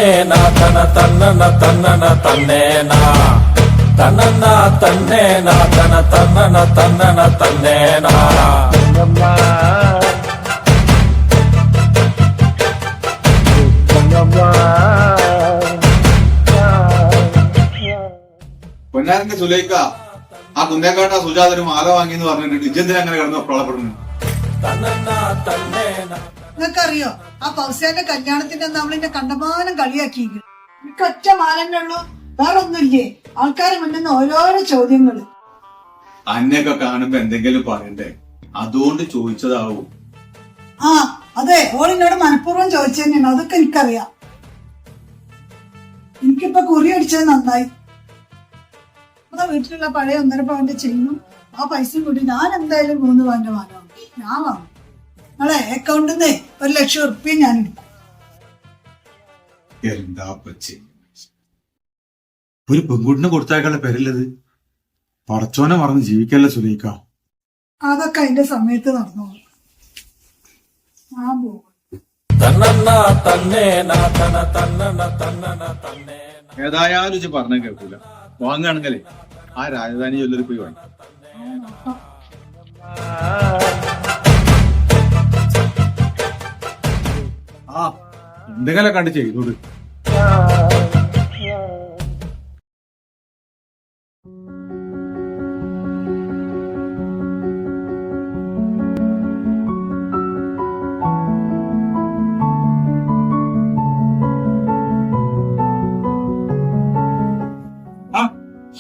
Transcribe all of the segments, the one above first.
തന്നേനാ തന തന്നന തന്നന തന്നേനാ തന്നന തന്നേനാ തന തന്നന തന്നന തന്നേനാ. പൊന്നാരന്റെ സുലൈക്ക ആ കുന്നേക്കാട്ട സുജാത ഒരു മാല വാങ്ങിന്ന് പറഞ്ഞിട്ടുണ്ട്. ഇജ്ജെന്തിനാ അങ്ങനെ കിടന്ന് പ്രളപ്പെടുന്നു? നിങ്ങൾക്കറിയോ ആ പൗസ്യാന്റെ കല്യാണത്തിന്റെ നമ്മളിന്നെ കണ്ടമാനം കളിയാക്കിയിരിക്കുന്നു. എനിക്ക് ഒറ്റ മാലന്നെ ഉള്ളൂ, വേറെ ഒന്നുമില്ലേ? ആൾക്കാരെ മുന്നിൽ ഓരോരോ ചോദ്യങ്ങള്. അന്നെയൊക്കെ കാണുമ്പോ എന്തെങ്കിലും പറയണ്ടേ, അതുകൊണ്ട് ചോദിച്ചതാവും. ആ അതെ, ഓളിനോട് മനഃപൂർവ്വം ചോദിച്ചു തന്നെയാണ്, അതൊക്കെ എനിക്കറിയാം. എനിക്കിപ്പൊ കുറി അടിച്ചത് നന്നായി. അതാ വീട്ടിലുള്ള പഴയ 1.5 പവന്റെ ചെയിനും ആ പൈസയും കൂടി ഞാൻ എന്തായാലും 3 പവന്റെ മാല ഞാൻ വാങ്ങും. നിങ്ങളെ അക്കൗണ്ടിൽ നിന്ന് 1 ലക്ഷം ഉറുപ്പിക ഞാൻ എടുക്കും. എന്താ പച്ചി, ഒരു പെൺകുട്ടിനെ കൊടുത്താക്കാനുള്ള പേരല്ലത്. പടച്ചോനെ മറന്ന് ജീവിക്കല്ല സുലൈക്ക. അതൊക്കെ അതിന്റെ സമയത്ത് നടന്നോളൂ. ഞാൻ പോകും. ഏതായാലും ഇജ്ജ് പറഞ്ഞ കേൾക്കൂല. വാങ്ങുകയാണെങ്കിലേ ആ രാജധാനി ജ്വല്ലറി പോയി വാങ്ങി. ആ എന്തെങ്കിലും കണ്ട് ചെയ്തോട്.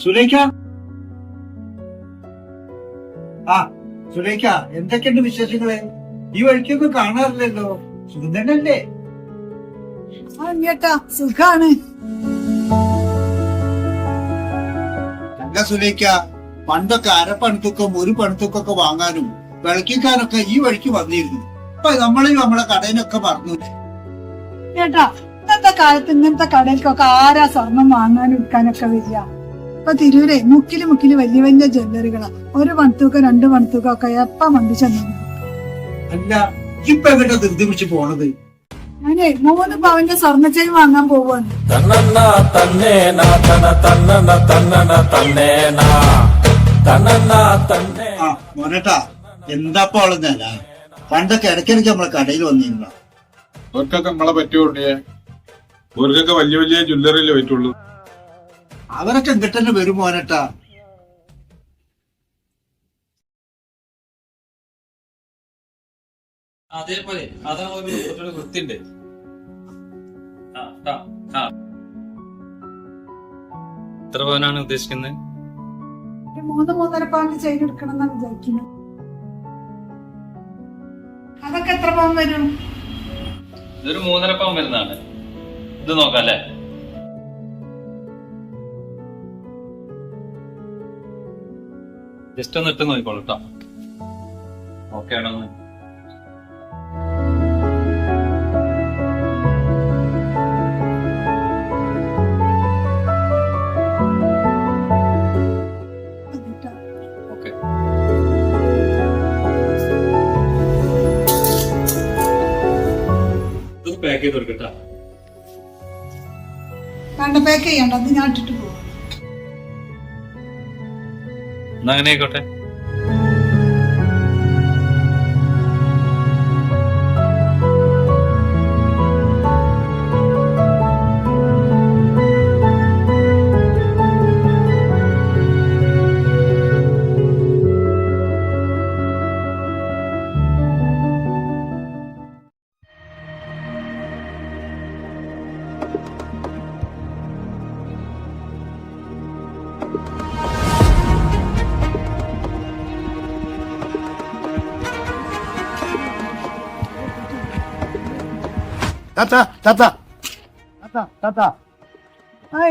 സുലൈക്ക, ആ സുലൈക്ക, എന്തൊക്കെയുണ്ട് വിശേഷങ്ങള്? ഈ വഴിക്കൊക്കെ കാണാറില്ലല്ലോ. സുഖം തന്നെയല്ലേ? ചേട്ടാ സുഖാണ്. അല്ല സുലൈക്ക, പണ്ടൊക്കെ അരപ്പണത്തുക്കും 1 പണത്തുക്കൊക്കെ വാങ്ങാനും വിളക്കിക്കാനൊക്കെ ഈ വഴിക്ക് വന്നിരുന്നു. ഇപ്പൊ നമ്മളെ കടയിലൊക്കെ മറന്നു. ചേട്ടാ ഇന്നത്തെ കാലത്ത് ഇങ്ങനത്തെ കടയിൽക്കൊക്കെ ആരാ സ്വർണം വാങ്ങാനും വിൽക്കാനൊക്കെ വരിക? ഇപ്പൊ തിരൂരെ മുക്കില് വലിയ വലിയ ജ്വല്ലറികളാ. 1 പണത്തൂക്കം 2 പണത്തൂക്കം ഒക്കെ എപ്പ മണ്ടി ചെന്നു. അല്ല ഇപ്പൊ എങ്ങോട്ടാ ധൃതി പിടിച്ച് പോണത്? ഞാനേ 3 പവന്റെ സ്വർണ്ണ ചെയിൻ വാങ്ങാൻ പോവാണ്. ആ മോനേട്ടാ, എന്താപ്പോ ആളെന്നല്ല, പണ്ടൊക്കെ ഇടയ്ക്കിടയ്ക്ക് നമ്മളെ കടയിൽ വന്നിരുന്ന അവർക്കൊക്കെ നമ്മളെ പറ്റുകൊണ്ടേ. അവർക്കൊക്കെ വലിയ വലിയ ജ്വല്ലറിയിലേ പറ്റുള്ളൂ. അവരൊക്കെ ഇങ്ങോട്ട് തന്നെ വരും മോനേട്ടാ. അതേപോലെ അതാണ് ഒരു വൃത്തിണ്ട്. എത്ര പവനാണ് ഉദ്ദേശിക്കുന്നത്? 3-3.5 പവന്റെ ചെയിൻ എടുക്കണം എന്നാണ് വിചാരിക്കുന്നത്. അതൊക്കെ എത്ര പവൻ വരും? ഇതൊരു 3.5 പവൻ വരുന്നതാണ്. ഇത് നോക്കാം അല്ലേ? ജസ്റ്റ് ഒന്ന് ഇട്ട് നോക്കിക്കോളൂ കേട്ടോ. ഓക്കെ ആണോ? ഓക്കെ, ഇത് പാക്ക് ചെയ്ത് കൊടുക്കട്ടാ. വേണ്ട, പാക്ക് ചെയ്യണ്ട, അത് ഞാൻ ഇട്ടിട്ട് പോകും. എന്നാ അങ്ങനെ ആയിക്കോട്ടെ.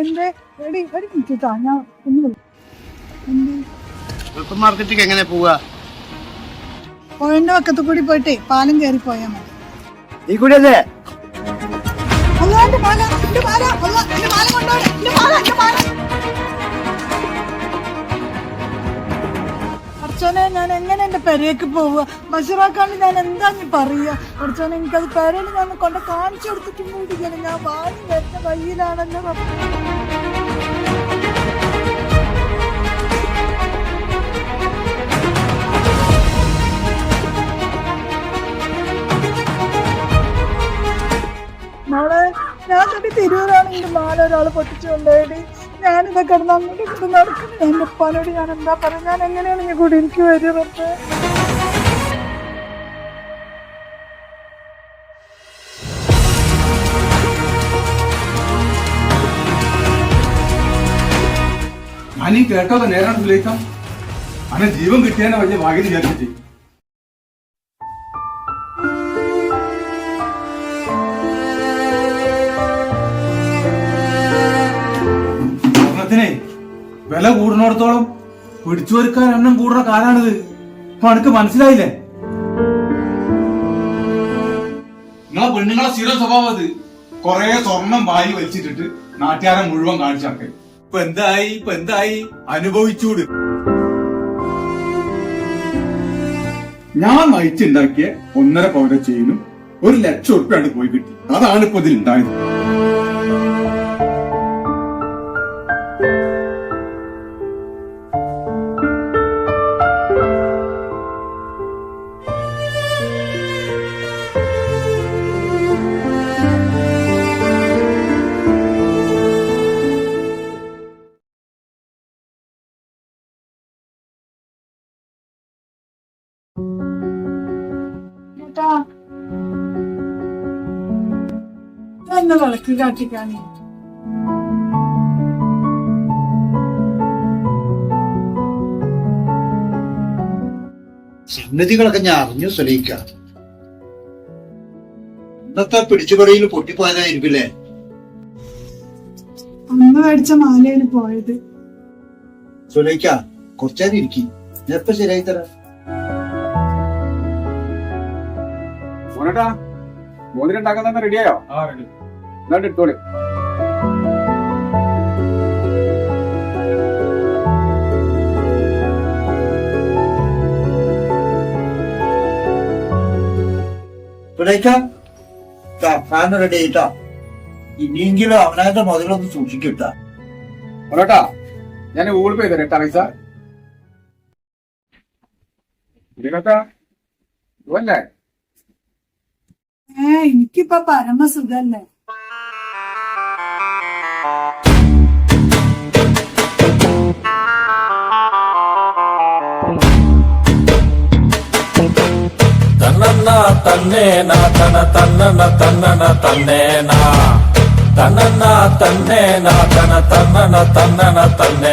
എന്തേ എടി ഒരു മിനിറ്റാ, ഞാൻ ഒന്ന് സൂപ്പർ മാർക്കറ്റിലേക്ക് എങ്ങനെ പോവാ? പുഴന്റെ പക്കത്ത് കൂടി പോയിട്ടേ പാലം കയറി പോയാ മതി. ഈ കൂടി അല്ലേ? അച്ഛനെ ഞാൻ ഞാൻ എങ്ങനെ എന്റെ പെരേക്ക് പോവുക? ബഷീറാക്കാണ്ട് ഞാൻ എന്താ നീ പറയുക? പഠിച്ചോനെ എനിക്കത് പെരയിൽ ഞാൻ കൊണ്ട് കാണിച്ചു കൊടുത്തിട്ടും കൂടിയാണ്. ഞാൻ വാങ്ങി വരുന്ന വഴിയിലാണല്ലോ മോളെ. ഞാൻ തൊട്ട് തിരൂരാണെങ്കിൽ മാല ഒരാൾ പൊട്ടിച്ചു കൊണ്ടേടി. ഞാനിതൊക്കെ കിടന്ന് അങ്ങോട്ട് ഇങ്ങോട്ട് നടക്കുന്നു. എന്റെ ഉപ്പാനോട് ഞാൻ എന്താ പറയാ? ഞാൻ എങ്ങനെയാണ് ഞാൻ കൂടി എനിക്ക് വരുന്നത്? ഞാൻ ഈ കേട്ടത് നേരാണ് സുലൈക്ക. അങ്ങനെ ജീവൻ കിട്ടിയാനെ വലിയ ഭാഗ്യം വിചാരിച്ചിട്ട്. സ്വർണത്തിനെ വില കൂടുന്നിടത്തോളം പിടിച്ചു വരുക്കാൻ എണ്ണം കൂടുന്ന കാലാണിത്. ഇപ്പൊ എനിക്ക് മനസ്സിലായില്ലേ? നിങ്ങളെ പെണ്ണുങ്ങളെ സ്ഥിരം സ്വഭാവം അത്. കൊറേ സ്വർണം വാരി വലിച്ചിട്ടിട്ട് നാട്ടുകാരെ മുഴുവൻ കാണിച്ചാക്കെ. ഇപ്പൊ എന്തായി അനുഭവിച്ചൂട്. ഞാൻ നയിച്ചുണ്ടാക്കിയ 1.5 പവന്റെ ചെയിനും 1 ലക്ഷം ഉറുപ്പ്യാണ് പോയി കിട്ടി. അതാണ് ഇപ്പൊ ഇതിൽ ഉണ്ടായത്. ചേട്ടാ ഒന്ന് വിളക്ക് കാട്ടിക്കാണി. സംഗതികളൊക്കെ ഞാൻ അറിഞ്ഞു സുലൈക്ക. ഇന്നത്തെ പിടിച്ചുപറിയിൽ പൊട്ടിപ്പോയതായിരിക്കില്ലേ? അന്ന് മേടിച്ച മാലയിൽ പോയത്. സുലൈക്ക കുറച്ചേരം ഇരിക്കും, ഞാൻ ഇപ്പൊ ശരിയായി തരാം. മോനേട്ടാ, മോതിരം ഉണ്ടാക്കാൻ തന്നെ റെഡിയായോ? എന്നിട്ട് എടുത്തോളി. സുലൈക്ക ഫാൻ റെഡി ആയിട്ടാ. ഇനിയെങ്കിലും അവനാന്റെ മുതലൊന്ന് സൂക്ഷിക്കിട്ടാ. മോനേട്ടാ, ഞാൻ ഗൂഗിൾ പേ തരാം പൈസ. ഇതിനൊക്കെ ഇതല്ലേ? എനിക്കിപ്പൊ പരമസുഖല്ലേ. തന്നന്ന തന്നേന തന തന്നന തന്നന തന്നേന തന്നന്ന തന്നേന തന തന്നന തന്നന തന്നേ